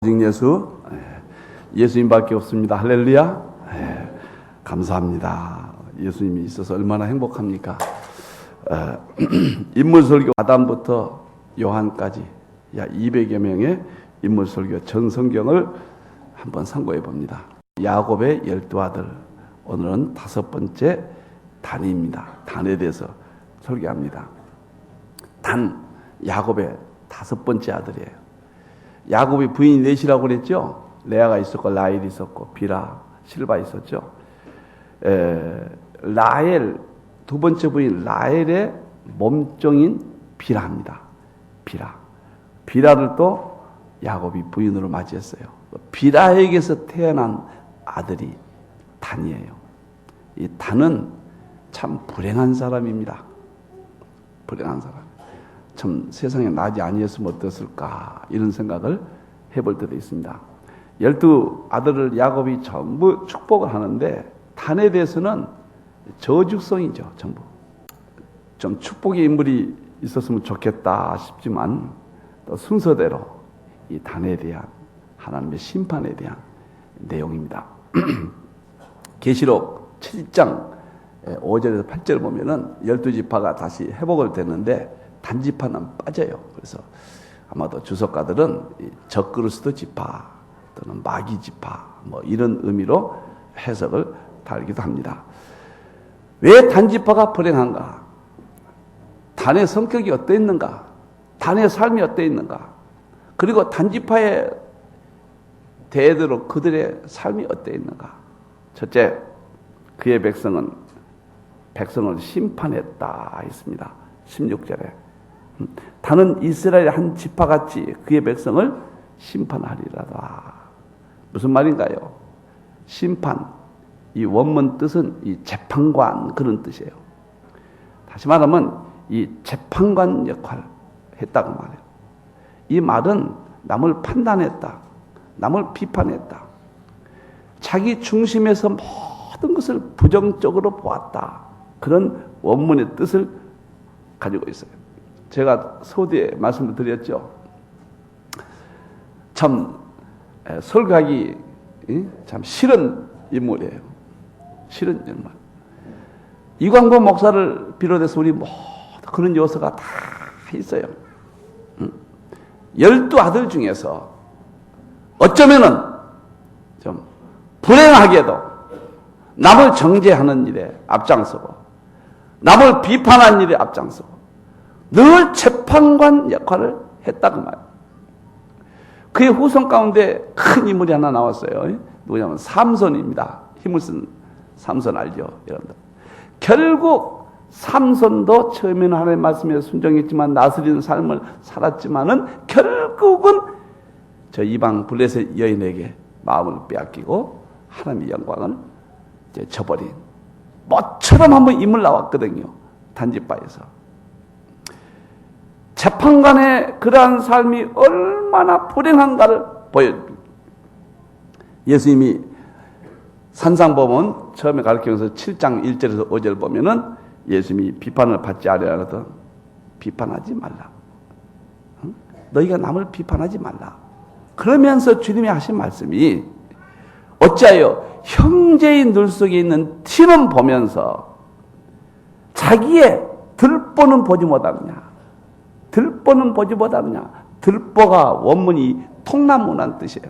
예수, 예수님밖에 없습니다. 할렐루야. 감사합니다. 예수님이 있어서 얼마나 행복합니까? 인물설교 아담부터 요한까지 약 200여 명의 인물설교 전 성경을 한번 상고해 봅니다. 야곱의 12아들, 오늘은 5번째 단입니다. 단에 대해서 설교합니다. 단, 야곱의 5번째 아들이에요. 야곱이 부인이 넷이라고 그랬죠. 레아가 있었고 라헬이 있었고 비라, 실바 있었죠. 라헬, 두 번째 부인 라헬의 몸종인 비라입니다. 비라를 또 야곱이 부인으로 맞이했어요. 비라에게서 태어난 아들이 단이에요. 이 단은 참 불행한 사람입니다. 불행한 사람. 참 세상에 나지 아니었으면 어땠을까 이런 생각을 해볼 때도 있습니다. 12아들을 야곱이 전부 축복을 하는데 단에 대해서는 저주성이죠. 전부. 좀 축복의 인물이 있었으면 좋겠다 싶지만 또 순서대로 이 단에 대한 하나님의 심판에 대한 내용입니다. 계시록 7장 5절에서 8절 보면은 12지파가 다시 회복을 됐는데 단지파는 빠져요. 그래서 아마도 주석가들은 적그리스도 지파 또는 마귀 지파 뭐 이런 의미로 해석을 달기도 합니다. 왜 단지파가 불행한가? 단의 성격이 어땠는가? 단의 삶이 어땠는가? 그리고 단지파의 대대로 그들의 삶이 어땠는가? 첫째, 그의 백성을 심판했다 했습니다. 16절에 단은 이스라엘의 한 지파같이 그의 백성을 심판하리라다. 무슨 말인가요? 심판, 이 원문 뜻은 이 재판관 그런 뜻이에요. 다시 말하면 이 재판관 역할을 했다고 말해요. 이 말은 남을 판단했다, 남을 비판했다, 자기 중심에서 모든 것을 부정적으로 보았다, 그런 원문의 뜻을 가지고 있어요. 제가 서두에 말씀을 드렸죠. 참 설교하기 참 싫은 인물이에요. 싫은 인물. 이광보 목사를 비롯해서 우리 모두 그런 요소가 다 있어요. 12아들 중에서 어쩌면은 좀 불행하게도 남을 정죄하는 일에 앞장서고 남을 비판하는 일에 앞장서고 늘 재판관 역할을 했다고 말이에요. 그의 후손 가운데 큰 인물이 하나 나왔어요. 누구냐면 삼손입니다. 힘을 쓴 삼손 알죠? 여러분들. 결국 삼손도 처음에는 하나님의 말씀에 순종했지만 나스린 삶을 살았지만은 결국은 저 이방 블레셋 여인에게 마음을 빼앗기고 하나님의 영광을 이제 저버린 모처럼 한번 인물 나왔거든요. 단지파에서. 재판관의 그러한 삶이 얼마나 불행한가를 보여줍니다. 예수님이 산상법원 처음에 가르치면서 7장 1절에서 5절 보면은 예수님이 비판을 받지 아니하거든 비판하지 말라. 너희가 남을 비판하지 말라. 그러면서 주님이 하신 말씀이 어찌하여 형제의 눈 속에 있는 티는 보면서 자기의 들보는 보지 못하느냐. 들보는 보지 못하느냐. 들보가 원문이 통나무란 뜻이에요.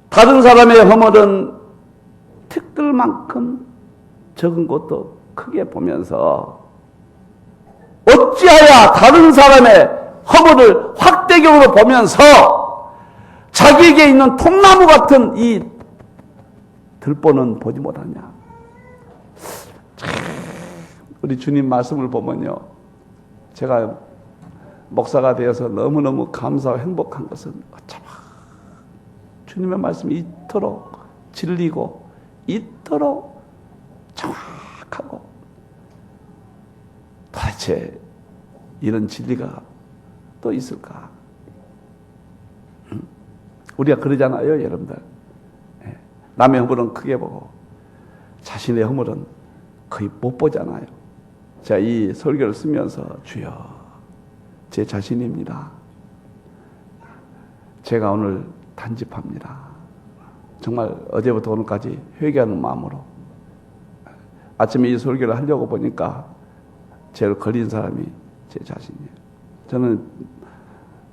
다른 사람의 허물은 티끌만큼 적은 것도 크게 보면서 어찌하여 다른 사람의 허물을 확대경으로 보면서 자기에게 있는 통나무 같은 이 들보는 보지 못하냐. 우리 주님 말씀을 보면요, 제가 목사가 되어서 너무너무 감사하고 행복한 것은 어쩌면 주님의 말씀이 이토록 진리고 이토록 정확하고 도대체 이런 진리가 또 있을까? 우리가 그러잖아요, 여러분들. 남의 허물은 크게 보고 자신의 허물은 거의 못 보잖아요. 제가 이 설교를 쓰면서 주여, 제 자신입니다. 제가 오늘 단집합니다. 정말 어제부터 오늘까지 회개하는 마음으로. 아침에 이 설교를 하려고 보니까 제일 걸린 사람이 제 자신이에요. 저는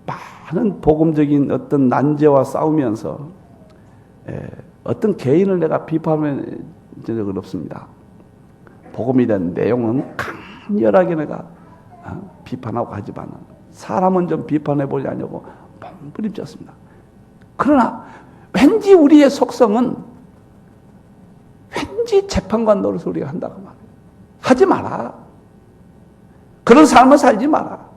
많은 복음적인 어떤 난제와 싸우면서 어떤 개인을 내가 비판한 적은 없습니다. 복음에 대한 내용은 강렬하게 내가 비판하고 하지만 사람은 좀 비판해 보려고 몸부림쳤습니다. 그러나 왠지 우리의 속성은 왠지 재판관 노릇을 우리가 한다고 말해요. 하지 마라. 그런 삶을 살지 마라.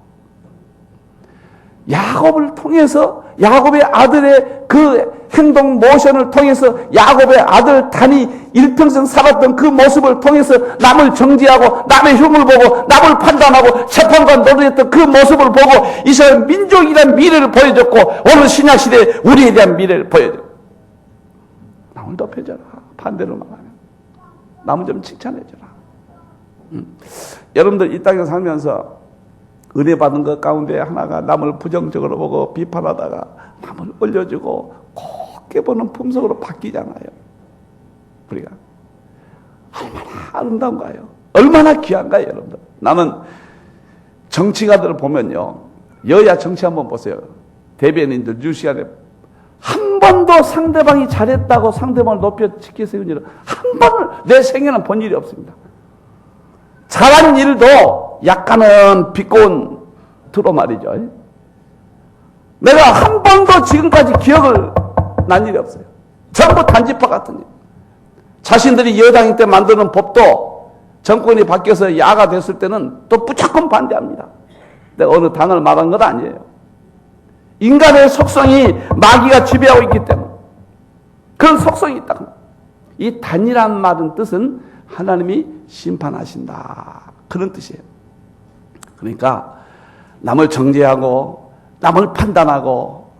야곱을 통해서 야곱의 아들의 그 행동 모션을 통해서 야곱의 아들 단이 일평생 살았던 그 모습을 통해서 남을 정죄하고 남의 흉을 보고 남을 판단하고 재판관 노릇했던 그 모습을 보고 이스라엘 민족에 대한 미래를 보여줬고 오늘 신약시대에 우리에 대한 미래를 보여줘. 남을 높여줘라. 반대로 말하면 남을 좀 칭찬해줘라. 여러분들 이 땅에 살면서 은혜 받은 것 가운데 하나가 남을 부정적으로 보고 비판하다가 남을 올려주고 곱게 보는 품성으로 바뀌잖아요. 우리가 얼마나 아름다운가요? 얼마나 귀한가요, 여러분들? 나는 정치가들을 보면요, 여야 정치 한번 보세요. 대변인들 뉴스시간에 한 번도 상대방이 잘했다고 상대방을 높여 치켜 세운 일은 한 번을 내 생애는 본 일이 없습니다. 잘한 일도 약간은 비꼬은 투로 말이죠. 내가 한 번도 지금까지 기억을 난 일이 없어요. 전부 단지파 같은 일. 자신들이 여당일 때 만드는 법도 정권이 바뀌어서 야가 됐을 때는 또 무조건 반대합니다. 내가 어느 당을 말한 건 아니에요. 인간의 속성이 마귀가 지배하고 있기 때문에 그런 속성이 있다. 이 단이란 말은 뜻은 하나님이 심판하신다. 그런 뜻이에요. 그러니까 남을 정죄하고 남을 판단하고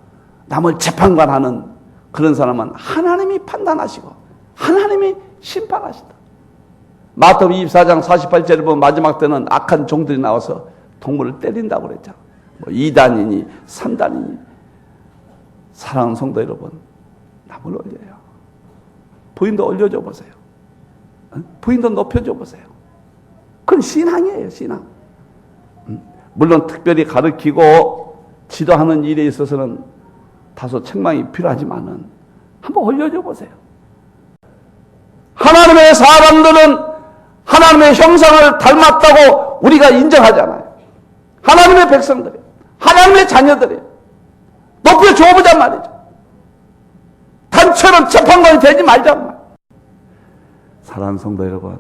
남을 재판관하는 그런 사람은 하나님이 판단하시고 하나님이 심판하신다. 마태복음 24장 48절을 보면 마지막 때는 악한 종들이 나와서 동물을 때린다고 그랬잖아. 뭐 2단이니 3단이니. 사랑하는 성도 여러분, 남을 올려요. 부인도 올려줘 보세요. 부인도 높여줘 보세요. 그건 신앙이에요, 신앙. 물론 특별히 가르치고 지도하는 일에 있어서는 다소 책망이 필요하지만은 한번 올려줘 보세요. 하나님의 사람들은 하나님의 형상을 닮았다고 우리가 인정하잖아요. 하나님의 백성들이, 하나님의 자녀들이 높여줘 보자 말이죠. 단체로 재판관이 되지 말자 말. 사랑하는 성도 여러분,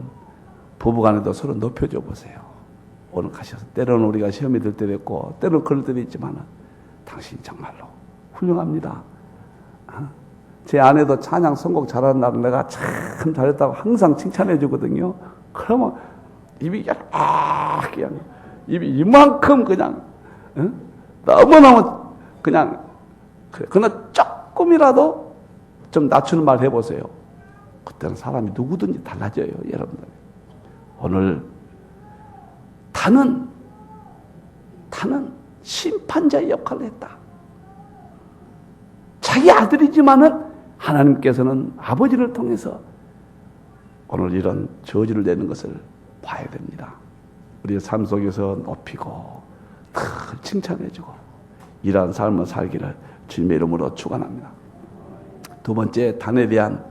부부간에도 서로 높여줘 보세요. 오늘 가셔서 때로는 우리가 시험이 들 때도 있고 때로는 그럴 때도 있지만 당신 정말로 훌륭합니다. 제 아내도 찬양 선곡 잘하는 날은 내가 참 잘했다고 항상 칭찬해 주거든요. 그러면 입이 그냥 입이 이만큼 그냥 너무너무 그냥 그래. 그러나 조금이라도 좀 낮추는 말 해보세요. 그때는 사람이 누구든지 달라져요, 여러분들. 오늘 단은 심판자의 역할을 했다. 자기 아들이지만은 하나님께서는 아버지를 통해서 오늘 이런 저주를 내는 것을 봐야 됩니다. 우리의 삶 속에서 높이고 늘 칭찬해주고 이러한 삶을 살기를 주님의 이름으로 축원합니다. 두 번째, 단에 대한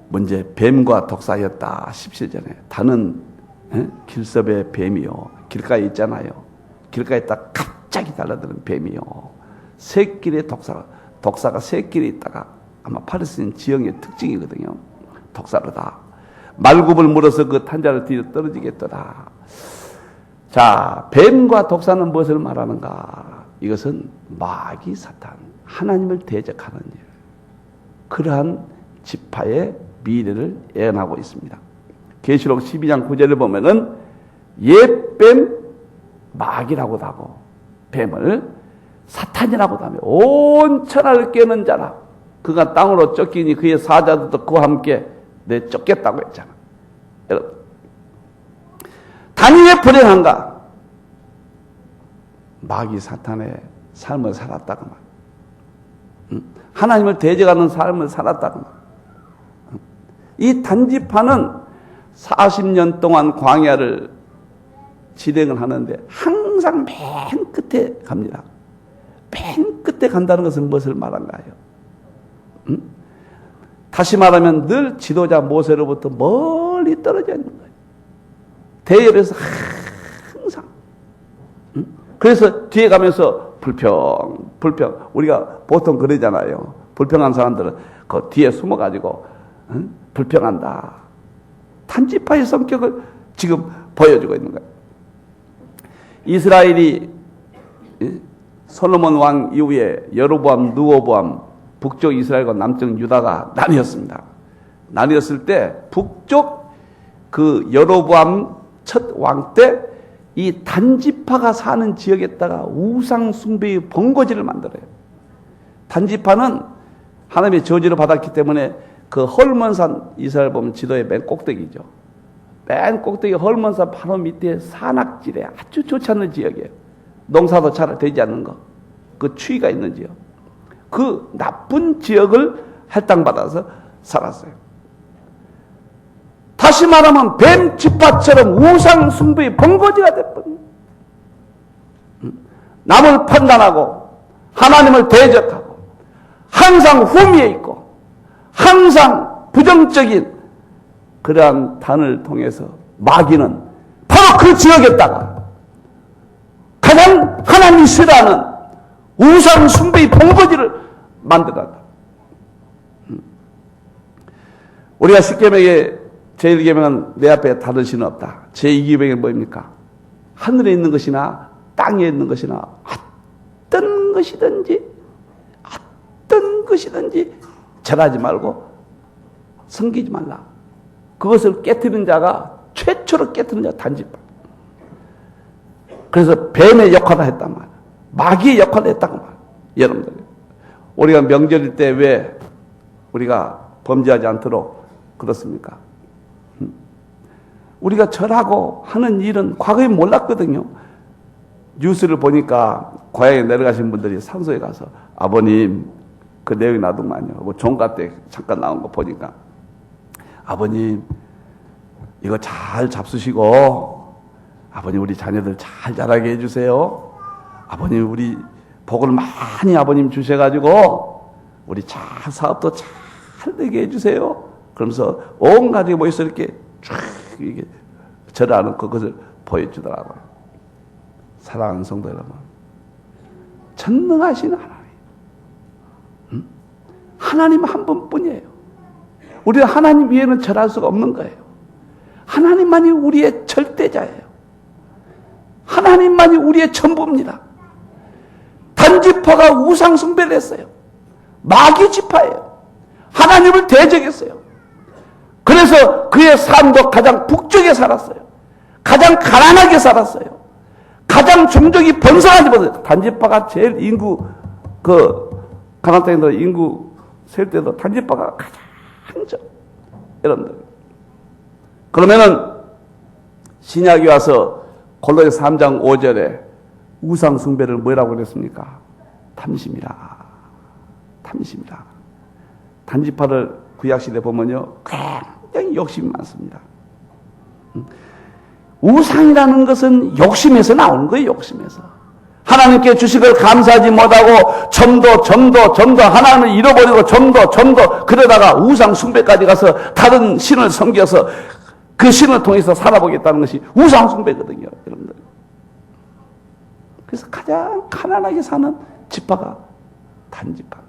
문제, 뱀과 독사였다. 17절에 단은 길섭의 뱀이요, 길가에 있잖아요. 길가에 있다가 갑자기 달라드는 뱀이요, 새길의 독사가 새길에 있다가 아마 팔레스타인 지형의 특징이거든요. 독사로다. 말굽을 물어서 그 탄자를 뒤로 떨어지겠더라. 자, 뱀과 독사는 무엇을 말하는가? 이것은 마귀 사탄, 하나님을 대적하는 일, 그러한 지파의 미래를 예언하고 있습니다. 계시록 12장 9절을 보면은 옛뱀 마귀라고도 하고 뱀을 사탄이라고도 하며 온 천하를 깨는 자라. 그가 땅으로 쫓기니 그의 사자들도 그와 함께 내 쫓겠다고 했잖아. 여러분, 단이 왜 불행한가? 마귀 사탄의 삶을 살았다고 말. 하나님을 대적하는 삶을 살았다는 거예요. 이 단지파는 40년 동안 광야를 진행을 하는데 항상 맨 끝에 갑니다. 맨 끝에 간다는 것은 무엇을 말한가요? 다시 말하면 늘 지도자 모세로부터 멀리 떨어져 있는 거예요. 대열에서 항상. 그래서 뒤에 가면서 불평. 우리가 보통 그러잖아요. 불평한 사람들은 그 뒤에 숨어가지고 불평한다. 단지파의 성격을 지금 보여주고 있는 거예요. 이스라엘이 솔로몬 왕 이후에 여로보암, 르호보암, 북쪽 이스라엘과 남쪽 유다가 나뉘었습니다. 나뉘었을 때 북쪽 그 여로보암 첫 왕 때 이 단지파가 사는 지역에다가 우상 숭배의 번거지를 만들어요. 단지파는 하나님의 저주를 받았기 때문에 그 헐몬산, 이스라엘 보면 지도의 맨 꼭대기죠. 맨 꼭대기 헐몬산 바로 밑에 산악지대, 아주 좋지 않은 지역이에요. 농사도 잘 되지 않는 거. 그 추위가 있는 지역. 그 나쁜 지역을 할당받아서 살았어요. 다시 말하면 뱀 지파처럼 우상 숭배의 번거지가 됐거든요. 남을 판단하고 하나님을 대적하고 항상 후미에 있고 항상 부정적인 그러한 단을 통해서 마귀는 바로 그 지역에다가 가장 하나님이 싫어하는 우상 숭배의 번거지를 만들었다. 우리가 십계명에 제1계명은 내 앞에 다른 신은 없다. 제2계명은 뭐입니까? 하늘에 있는 것이나 땅에 있는 것이나 어떤 것이든지 절하지 말고 섬기지 말라. 그것을 깨트리는 자가 최초로 깨트리는 자가 단지파. 그래서 뱀의 역할을 했단 말이야. 마귀의 역할을 했다고 말이야. 여러분들, 우리가 명절일 때 왜 우리가 범죄하지 않도록 그렇습니까? 우리가 절하고 하는 일은 과거에 몰랐거든요. 뉴스를 보니까 고향에 내려가신 분들이 산소에 가서 아버님, 그 내용이 나도만요. 종가 때 잠깐 나온 거 보니까 아버님 이거 잘 잡수시고 아버님 우리 자녀들 잘 자라게 해주세요. 아버님 우리 복을 많이 아버님 주셔가지고 우리 잘 사업도 잘 되게 해주세요. 그러면서 온 가족이 모여서 이렇게 쫙 이게 절하는 그것을 보여주더라고요. 사랑하는 성도 여러분, 전능하신 하나님, 하나님 한 분뿐이에요. 우리는 하나님 위에는 절할 수가 없는 거예요. 하나님만이 우리의 절대자예요. 하나님만이 우리의 전부입니다. 단지파가 우상 숭배를 했어요. 마귀 지파예요. 하나님을 대적했어요. 그래서 그의 삶도 가장 북쪽에 살았어요. 가장 가난하게 살았어요. 가장 종족이 번성하지 못해요. 단지파가 제일 인구, 가나안 땅에서 인구 셀 때도 단지파가 가장 적. 여러분들. 그러면은 신약에 와서 골로새 3장 5절에 우상 숭배를 뭐라고 그랬습니까? 탐심이라. 탐심이라. 단지파를 구약시대 보면요, 굉장히 욕심이 많습니다. 우상이라는 것은 욕심에서 나오는 거예요, 욕심에서. 하나님께 주신 걸 감사하지 못하고 점도 하나님을 잃어버리고 점도 그러다가 우상 숭배까지 가서 다른 신을 섬겨서 그 신을 통해서 살아보겠다는 것이 우상 숭배거든요, 여러분들. 그래서 가장 가난하게 사는 지파가 단지파.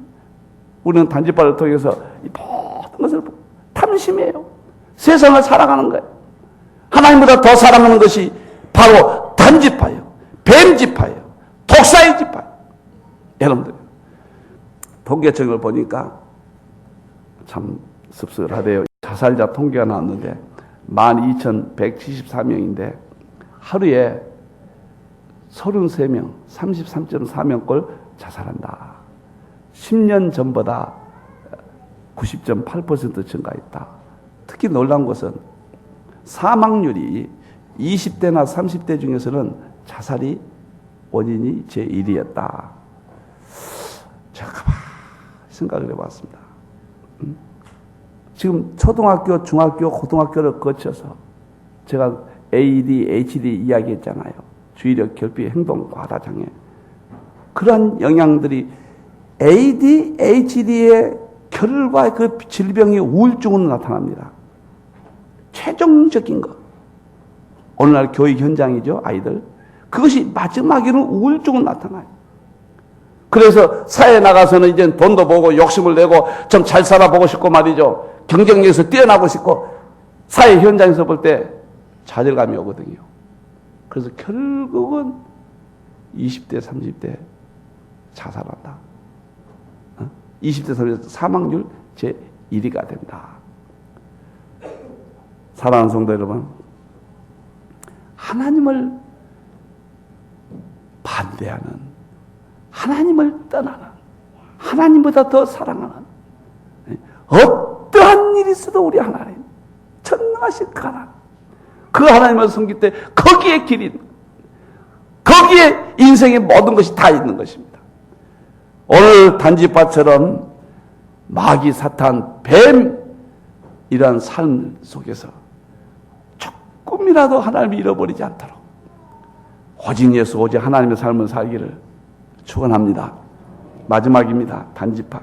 우리는 단지파를 통해서 이 모든 것을 탐심이에요. 세상을 살아가는 거예요. 하나님보다 더 사랑하는 것이 바로 단지파예요. 뱀지파예요. 독사의 지파예요. 여러분들, 통계청을 보니까 참 씁쓸하대요. 자살자 통계가 나왔는데 12,174명인데 하루에 33명, 33.4명꼴 자살한다. 10년 전보다 90.8% 증가했다. 특히 놀라운 것은 사망률이 20대나 30대 중에서는 자살이 원인이 제1위였다. 잠깐만, 생각을 해봤습니다. 지금 초등학교, 중학교, 고등학교를 거쳐서 제가 ADHD 이야기했잖아요. 주의력 결핍 행동 과다 장애. 그러한 영향들이 ADHD의 결과 그 질병이 우울증으로 나타납니다. 최종적인 것. 오늘날 교육 현장이죠, 아이들. 그것이 마지막에는 우울증으로 나타나요. 그래서 사회에 나가서는 이제 돈도 보고 욕심을 내고 좀 잘 살아보고 싶고 말이죠. 경쟁력에서 뛰어나고 싶고 사회 현장에서 볼 때 좌절감이 오거든요. 그래서 결국은 20대, 30대 자살한다. 20대, 30대 사망률 제1위가 된다. 사랑하는 성도 여러분, 하나님을 반대하는, 하나님을 떠나는, 하나님보다 더 사랑하는 어떠한 일이 있어도 우리 하나님, 전능하신 그 하나님, 그 하나님을 섬길 때 거기에 길이, 거기에 인생의 모든 것이 다 있는 것입니다. 오늘 단지파처럼 마귀, 사탄, 뱀 이러한 삶 속에서 조금이라도 하나님을 잃어버리지 않도록 오직 예수, 오직 하나님의 삶을 살기를 축원합니다. 마지막입니다. 단지파.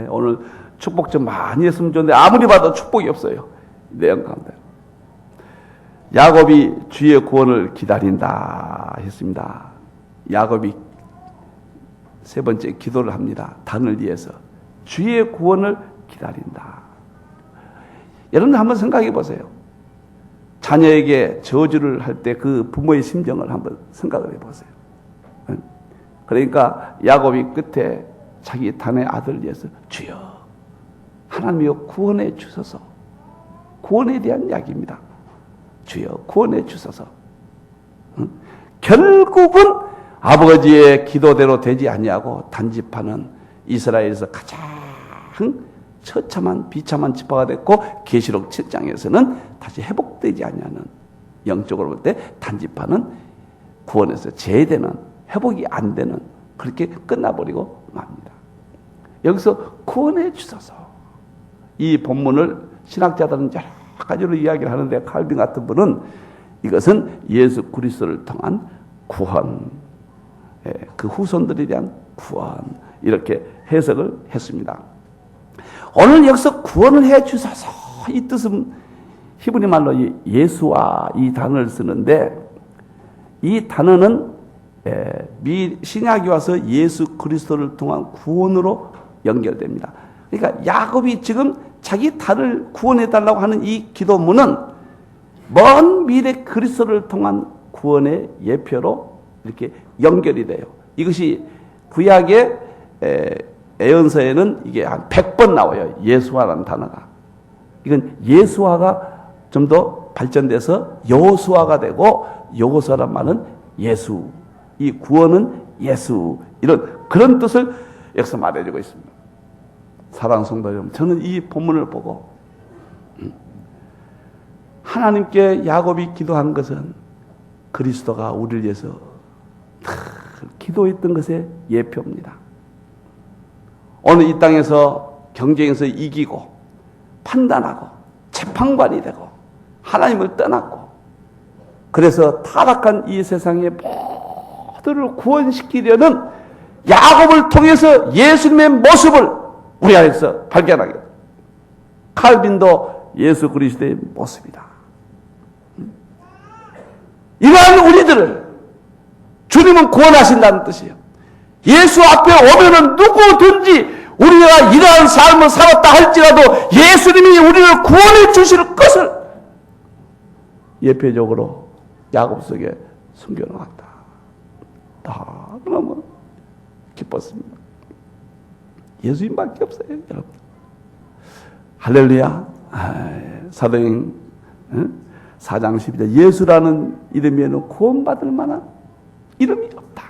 오늘 축복 좀 많이 했으면 좋은데 아무리 봐도 축복이 없어요. 내용 가운데. 야곱이 주의 구원을 기다린다 했습니다. 야곱이 세 번째 기도를 합니다. 단을 위해서. 주의 구원을 기다린다. 여러분 한번 생각해 보세요. 자녀에게 저주를 할 때 그 부모의 심정을 한번 생각을 해 보세요. 그러니까 야곱이 끝에 자기 단의 아들을 위해서 주여 하나님이여 구원해 주소서. 구원에 대한 이야기입니다. 주여 구원해 주소서. 결국은 아버지의 기도대로 되지 아니하고 단지파는 이스라엘에서 가장 처참한 비참한 지파가 됐고 계시록 7장에서는 다시 회복되지 아니하는, 영적으로 볼 때 단지파는 구원에서 제외되는, 회복이 안 되는, 그렇게 끝나버리고 맙니다. 여기서 구원해 주소서. 이 본문을 신학자들은 여러 가지로 이야기를 하는데 칼빈 같은 분은 이것은 예수 그리스도를 통한 구원, 그 후손들에 대한 구원, 이렇게 해석을 했습니다. 오늘 여기서 구원을 해 주소서, 이 뜻은 히브리 말로 예수와 이 단어를 쓰는데, 이 단어는 신약이 와서 예수 그리스도를 통한 구원으로 연결됩니다. 그러니까 야곱이 지금 자기 딸을 구원해달라고 하는 이 기도문은 먼 미래 그리스도를 통한 구원의 예표로 이렇게 연결이 돼요. 이것이 구약의 예언서에는 이게 한 100번 나와요. 예수화라는 단어가. 이건 예수화가 좀 더 발전돼서 여호수아가 되고, 여호수아란 말은 예수, 이 구원은 예수, 이런 그런 뜻을 여기서 말해주고 있습니다. 사랑하는 성도 여러분, 저는 이 본문을 보고 하나님께 야곱이 기도한 것은 그리스도가 우리를 위해서 기도했던 것의 예표입니다. 오늘 이 땅에서 경쟁에서 이기고 판단하고 재판관이 되고 하나님을 떠났고, 그래서 타락한 이 세상의 모두를 구원시키려는 야곱을 통해서 예수님의 모습을 우리 안에서 발견하게 됩니다. 칼빈도 예수 그리스도의 모습이다. 이러한 우리들을 주님은 구원하신다는 뜻이에요. 예수 앞에 오면은 누구든지 우리가 이러한 삶을 살았다 할지라도 예수님이 우리를 구원해 주실 것을 예표적으로 야곱 속에 숨겨놓았다. 너무 기뻤습니다. 예수님밖에 없어요, 여러분. 할렐루야. 사도행 4장 12절, 예수라는 이름에는 구원받을 만한 이름이 없다.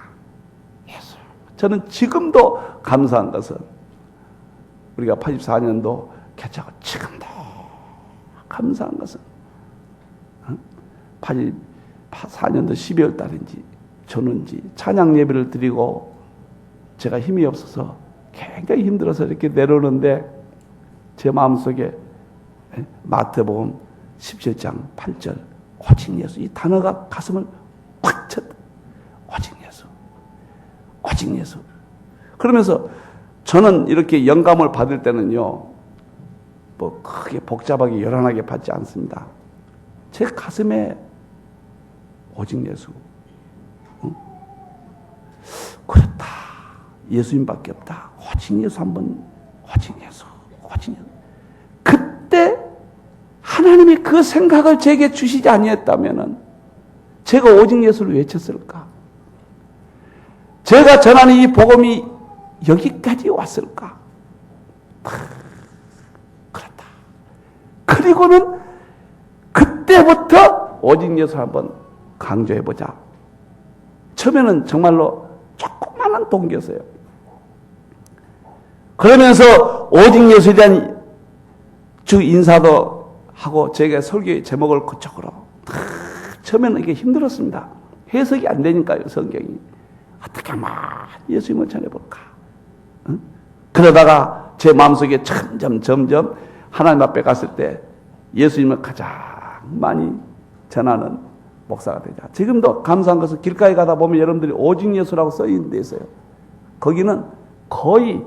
예수. 저는 지금도 감사한 것은 우리가 84년도 개최하고 지금도 감사한 것은 84년도 12월 달인지 줬는지 찬양 예배를 드리고 제가 힘이 없어서 굉장히 힘들어서 이렇게 내려오는데 제 마음속에 마태복음 17장 8절 오직 예수, 이 단어가 가슴을 팍 쳤다. 오직 예수, 오직 예수. 그러면서 저는 이렇게 영감을 받을 때는요, 뭐 크게 복잡하게 요란하게 받지 않습니다. 제 가슴에 오직 예수. 응? 그렇다. 예수님밖에 없다. 오직 예수 한번, 오직 예수, 오직 예수. 그때 하나님이 그 생각을 제게 주시지 아니했다면은 제가 오직 예수를 외쳤을까? 제가 전하는 이 복음이 여기까지 왔을까? 그렇다. 그리고는 그때부터 오직 예수 한번 강조해보자. 처음에는 정말로 조그마한 동기였어요. 그러면서 오직 예수에 대한 주 인사도 하고 제가 설교의 제목을 그쪽으로 처음에는 이게 힘들었습니다. 해석이 안 되니까요, 성경이. 어떻게 하면 예수님을 전해볼까? 응? 그러다가 제 마음속에 점점 하나님 앞에 갔을 때 예수님을 가장 많이 전하는 목사가 되자. 지금도 감사한 것은 길가에 가다 보면 여러분들이 오직 예수라고 써 있는 데 있어요. 거기는 거의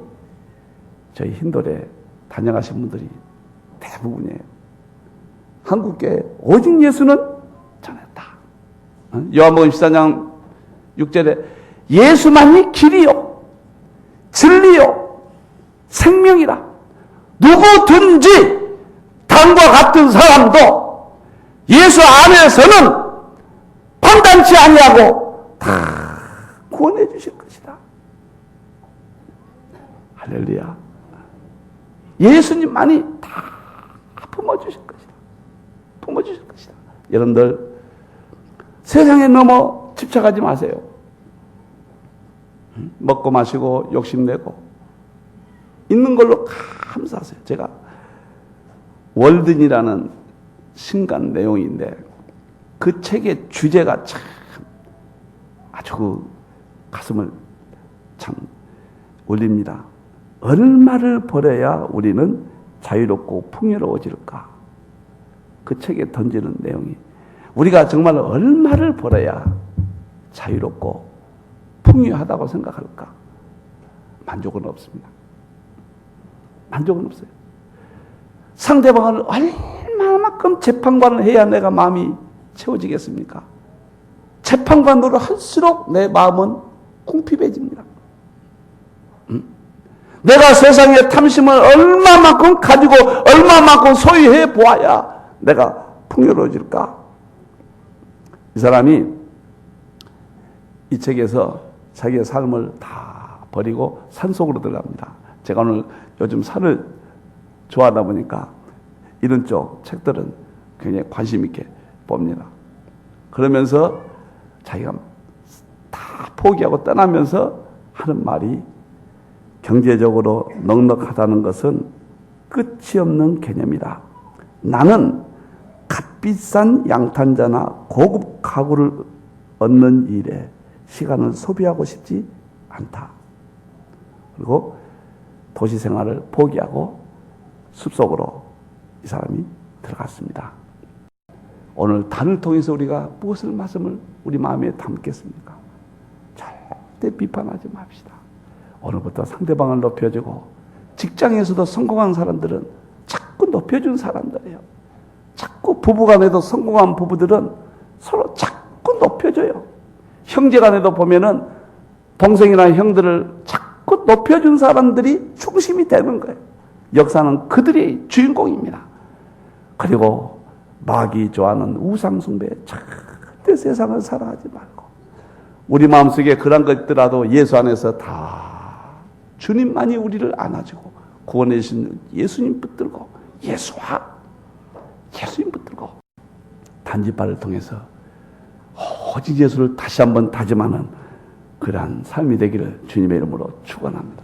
저희 흰돌에 다녀가신 분들이 대부분이에요. 한국교회 오직 예수는 전했다. 요한복음 14장 6절에 예수만이 길이요 진리요 생명이라. 누구든지 당과 같은 사람도 예수 안에서는 판단치 아니하고 다 구원해 주실 것이다. 할렐루야. 예수님만이 다 품어주실 것이다. 품어주실 것이다. 여러분들 세상에 너무 집착하지 마세요. 먹고 마시고 욕심내고 있는 걸로 감사하세요. 제가 월든이라는 신간 내용인데 그 책의 주제가 참 아주 그 가슴을 참 울립니다. 얼마를 벌어야 우리는 자유롭고 풍요로워질까? 그 책에 던지는 내용이 우리가 정말 얼마를 벌어야 자유롭고 풍요하다고 생각할까? 만족은 없습니다. 만족은 없어요. 상대방을 얼마만큼 재판관을 해야 내가 마음이 채워지겠습니까? 재판관으로 할수록 내 마음은 궁핍해집니다. 내가 세상의 탐심을 얼마만큼 가지고 얼마만큼 소유해 보아야 내가 풍요로워질까? 이 사람이 이 책에서 자기의 삶을 다 버리고 산속으로 들어갑니다. 제가 오늘 요즘 산을 좋아하다 보니까 이런 쪽 책들은 굉장히 관심 있게 봅니다. 그러면서 자기가 다 포기하고 떠나면서 하는 말이 경제적으로 넉넉하다는 것은 끝이 없는 개념이다. 나는 값비싼 양탄자나 고급 가구를 얻는 일에 시간을 소비하고 싶지 않다. 그리고 도시 생활을 포기하고 숲속으로 이 사람이 들어갔습니다. 오늘 단을 통해서 우리가 무엇을 말씀을 우리 마음에 담겠습니까? 절대 비판하지 맙시다. 오늘부터 상대방을 높여주고 직장에서도 성공한 사람들은 자꾸 높여준 사람들이에요. 자꾸 부부간에도 성공한 부부들은 서로 자꾸 높여줘요. 형제간에도 보면은 동생이나 형들을 자꾸 높여준 사람들이 중심이 되는 거예요. 역사는 그들이 주인공입니다. 그리고 마귀 좋아하는 우상숭배 절대 세상을 사랑하지 말고 우리 마음속에 그런 것들라도 예수 안에서 다 주님만이 우리를 안아주고 구원해 주신 예수님 붙들고 예수님 붙들고 단지파를 통해서 오직 예수를 다시 한번 다짐하는 그러한 삶이 되기를 주님의 이름으로 축원합니다.